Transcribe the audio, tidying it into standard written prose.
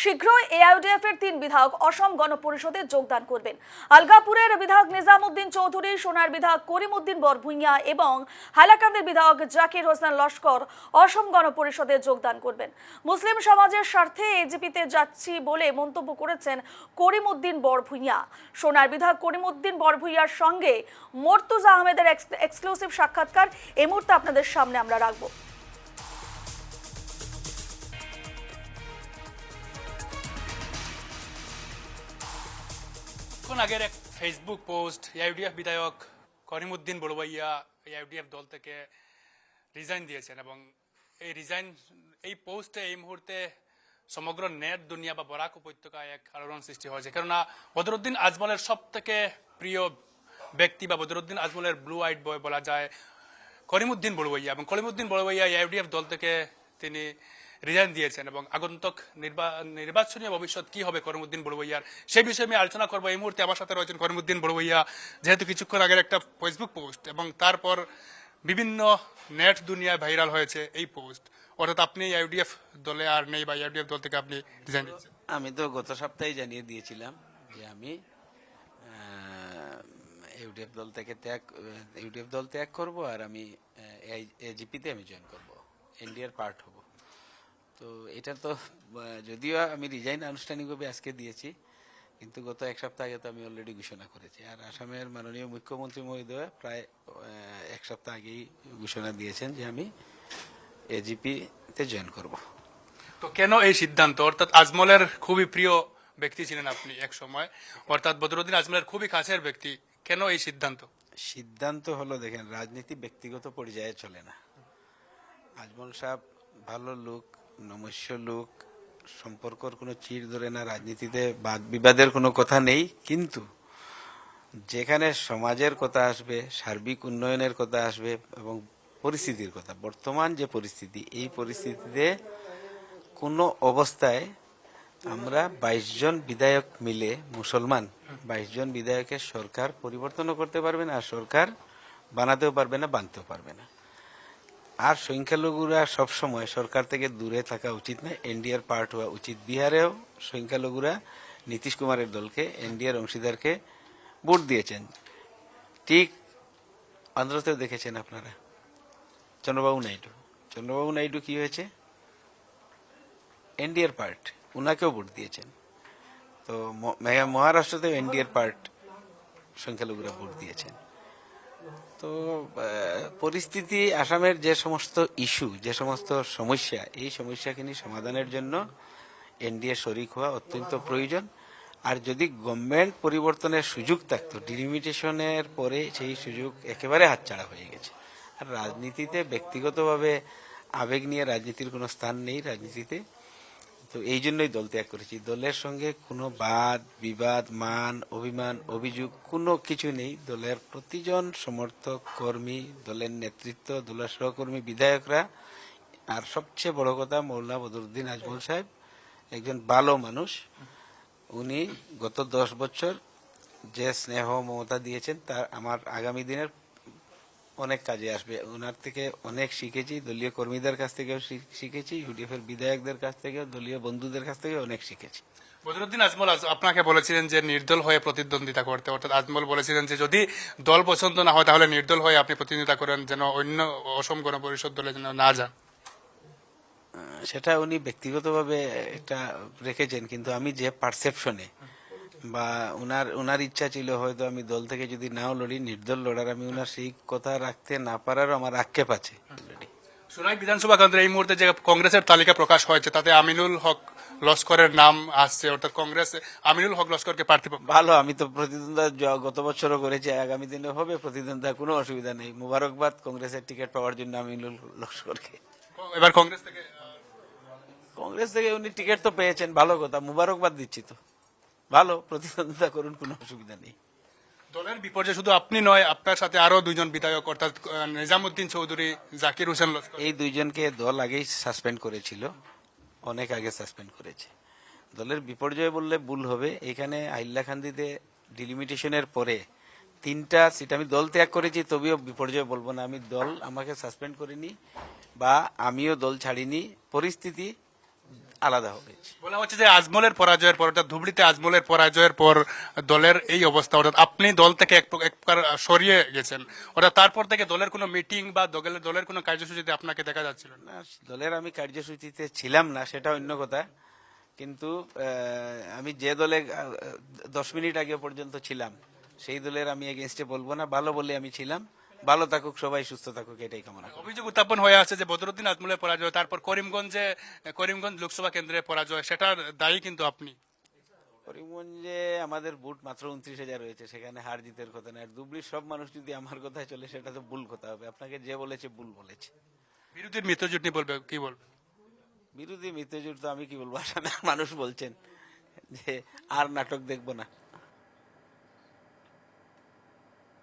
শীঘ্রই এআইইউডিএফ এর 3 বিধায়ক অসম গণ পরিষদে যোগদান করবেন। আলগাপুরের বিধায়ক নিজামউদ্দিন চৌধুরী, সোনার বিধায়ক করিমউদ্দিন বরভুইয়া এবং হাইলাকান্দির বিধায়ক জাকির হোসেন লস্কর অসম গণ পরিষদে যোগদান করবেন। মুসলিম সমাজের স্বার্থে এজিপিতে যাচ্ছি বলে মন্তব্য করেছেন করিমউদ্দিন বরভুইয়া। সোনার বিধায়ক করিমউদ্দিন বরভুইয়ার সঙ্গে মর্তুজা আহমেদের এক্সক্লুসিভ সাক্ষাৎকার এই মুহূর্তে আপনাদের সামনে আমরা রাখবো। আগের এক ফেসবুক পোস্ট এআইইউডিএফ বিধায়ক করিমউদ্দিন বড়ুয়াইয়া এআইইউডিএফ দল থেকে রিজাইন দিয়েছেন এবং এই পোস্টে এই মুহূর্তে সমগ্র নেট দুনিয়া বা বরাক উপত্যকায় এক আলোড়ন সৃষ্টি হয়েছে। কেননা বদরুদ্দিন আজমলের সব থেকে প্রিয় ব্যক্তি বা বদরুদ্দিন আজমলের ব্লু আইড বয় বলা যায় করিমউদ্দিন বড়ুয়াইয়া, এবং করিমউদ্দিন বড়ুয়াইয়া এআইইউডিএফ দল থেকে তিনি রিজাইন দিয়েছেন এবং আগন্তুক নির্বাচনী ভবিষ্যৎ কি হবে করিমউদ্দিন বড়ুয়াইয়ার, সেই বিষয়ে আমি আলোচনা করবো। এই মুহূর্তে আমার সাথে রয়েছেন করিমউদ্দিন বড়ুয়াইয়া। যেহেতু কিছুক্ষণ আগের একটা ফেসবুক পোস্ট এবং তারপর বিভিন্ন নেট দুনিয়ায় ভাইরাল হয়েছে এই পোস্ট, অর্থাৎ আপনি ইউডিএফ দলে আর নেই বা ইউডিএফ দল থেকে আপনি রিজাইন দিয়েছেন। আমি তো গত সপ্তাহে জানিয়ে দিয়েছিলাম যে আমি ইউডিএফ দল ত্যাগ করব আর আমি এজিপিতে আমি জয়েন করব, এনডিএর পার্ট হব। তো এটা তো যদিও আমি রিজাইন আনুষ্ঠানিকভাবে আজকে দিয়েছি, কিন্তু গত এক সপ্তাহ আগে তো আমি অলরেডি ঘোষণা করেছি। আর আসামের মাননীয় মুখ্যমন্ত্রী মহোদয় প্রায় এক সপ্তাহ আগেই ঘোষণা দিয়েছেন যে আমি এজিপিতে জয়েন করব। তো কেন এই সিদ্ধান্ত? অর্থাৎ আজমলের খুবই প্রিয় ব্যক্তি ছিলেন আপনি এক সময়, অর্থাৎ বদরুদ্দিন আজমলের খুবই কাছের ব্যক্তি, কেন এই সিদ্ধান্ত? সিদ্ধান্ত হলো, দেখেন, রাজনীতি ব্যক্তিগত পর্যায়ে চলে না। আজমল সাহেব ভালো লোক, নমস্য লোক, সম্পর্কর কোনো চির ধরে না, রাজনীতিতে বাদ বিবাদের কোনো কথা নেই। কিন্তু যেখানে সমাজের কথা আসবে, সার্বিক উন্নয়নের কথা আসবে এবং পরিস্থিতির কথা, বর্তমান যে পরিস্থিতি, এই পরিস্থিতিতে কোনো অবস্থায় আমরা 22 জন বিধায়ক মিলে, মুসলমান 22 জন বিধায়কের সরকার পরিবর্তনও করতে পারবে না, আর সরকার বানাতেও পারবে না, বানতেও পারবে না। আর সংখ্যালঘুরা সবসময় সরকার থেকে দূরে থাকা উচিত না, এনডিএর পার্ট হওয়া উচিত। বিহারেও সংখ্যালঘুরা নীতিশ কুমারের দলকে, এনডিএর অংশীদারকে ভোট দিয়েছেন। ঠিক অন্ধ্রতেও দেখেছেন আপনারা, চন্দ্রবাবু নাইডু কি হয়েছে? এনডিএর পার্ট, উনাকেও ভোট দিয়েছেন। তো মহারাষ্ট্রতেও এনডিএর পার্ট সংখ্যালঘুরা ভোট দিয়েছেন। তো পরিস্থিতি, আসামের যে সমস্ত ইস্যু, যে সমস্ত সমস্যা, এই সমস্যাখিনি সমাধানের জন্য এনডিএ শরিক হওয়া অত্যন্ত প্রয়োজন। আর যদি গভর্নমেন্ট পরিবর্তনের সুযোগ থাকতো, ডিলিমিটেশনের পরে সেই সুযোগ একেবারে হাতছাড়া হয়ে গেছে। আর রাজনীতিতে ব্যক্তিগতভাবে আবেগ নিয়ে রাজনীতির কোনো স্থান নেই রাজনীতিতে। তো এই জন্যই দল ত্যাগ করেছি। দলের সঙ্গে কোনো বাদ বিবাদ, মান অভিমান, অভিযোগ কোনো কিছু নেই। দলের প্রতিজন সমর্থক, কর্মী, দলের নেতৃত্ব, দলের সহকর্মী, বিধায়করা, আর সবচেয়ে বড় কথা, মৌলানা বদরুদ্দিন আজমল সাহেব একজন ভালো মানুষ। উনি গত 10 বছর যে স্নেহ মমতা দিয়েছেন, তা আমার আগামী দিনের অনেক কাজে আসবে। ওনার থেকে অনেক শিখেছি, দলীয় কর্মীদের কাছ থেকেও শিখেছি, ইউডিএফ এর বিধায়কদের কাছ থেকেও, দলীয় বন্ধুদের কাছ থেকে অনেক শিখেছি। বদরুদ্দিন আজমল আপনাকে বলেছিলেন যে নির্দল হয়ে প্রতিদ্বন্দ্বিতা করতে, অর্থাৎ আজমল বলেছিলেন যে যদি দল পছন্দ না হয় তাহলে নির্দল হয়ে আপনি প্রতিদ্বন্দ্বিতা করেন, যেন অন্য অসম গণ পরিষদ দলে যেন না যান। সেটা উনি ব্যক্তিগতভাবে একটা রেখেছেন, কিন্তু আমি যে পারসেপশনে বা উনার ইচ্ছা ছিল হয়তো আমি দল থেকে যদি নাও লড়ি, নির্দল লড়ার, আমি উনার সেই কথা রাখতে না পারারও আমার আক্ষেপ আছে। সোনাই বিধানসভা কেন্দ্রে এই মুহূর্তে যে কংগ্রেসের তালিকা প্রকাশ হয়েছে, তাতে আমিনুল হক লস্করের নাম আসছে, অর্থাৎ কংগ্রেস আমিনুল হক লস্করকে প্রার্থী। ভালো, আমি তো প্রতিদ্বন্দ্বিতা গত বছরও করেছি, আগামী দিনে হবে প্রতিদ্বন্দ্বিতা, কোনো অসুবিধা নেই। মুবারকবাদ কংগ্রেসের টিকিট পাওয়ার জন্য আমিনুল লস্করকে। এবার কংগ্রেস থেকে উনি টিকিট তো পেয়েছেন, ভালো কথা, মুবারকবাদ দিচ্ছি। তো ভালো, প্রতিদ্বন্দ্বিতা করুন, কোনো অসুবিধা নেই। দলের বিপর্যয় শুধু আপনি নয়, আপনার সাথে আরো 2 জন বিধায়ক, অর্থাৎ নিজামউদ্দিন চৌধুরী, জাকির হোসেন লস্কর। এই 2 জনকে দল আগেই সাসপেন্ড করেছিল, অনেক আগে সাসপেন্ড করেছে। দলের বিপর্যয় বললে ভুল হবে। এখানে হাইলাকান্দিতে ডিলিমিটেশনের পরে 3টা সিট আমি দল ত্যাগ করেছি, তবেও বিপর্যয় বলবো না। আমি দল আমাকে সাসপেন্ড করিনি বা আমিও দল ছাড়িনি। পরিস্থিতি আলাদা হবে। বলা হচ্ছে যে আজমলের পরাজয়ের পর, অর্থাৎ ধুবড়িতে আজমলের পরাজয়ের পর দলের এই অবস্থা, অর্থাৎ আপনি দল থেকে এক প্রকার সরিয়ে গেছেন, অর্থাৎ তারপর থেকে দলের কোনো মিটিং বা দলের কোনো কার্যসূচিতে আপনাকে দেখা যাচ্ছিল না। না, দলের আমি কার্যসূচিতে ছিলাম না সেটা অন্য কথা, কিন্তু আমি যে দলে 10 মিনিট আগে পর্যন্ত ছিলাম সেই দলের আমি এগেনস্টে বলবো না, ভালো বলে আমি ছিলাম। ভালো থাকুক সবাই, সুস্থ থাকুক, এটাই কামনা করি। অভিযোগ উত্থাপন হয়ে আছে যে বদরুদ্দিন আজমলের পরাজয়, তারপর করিমগঞ্জ লোকসভা কেন্দ্রে পরাজয়, সেটার দায়ী কিন্তু আপনি। করিমগঞ্জে আমাদের ভোট মাত্র 29,000 হয়েছে, সেখানে হার জিতের কথা না। আর ধুবড়ির সব মানুষ যদি আমার কথায় চলে সেটা তো ভুল কথা হবে। আপনাকে যে বলেছে ভুল বলেছে। বিরোধীর মিত্রজোট নিয়ে বলবে, কি বলবে? বিরোধী মিত্রজোট তো আমি কি বলবো, আসামের মানুষ বলছেন যে আর নাটক দেখবো না।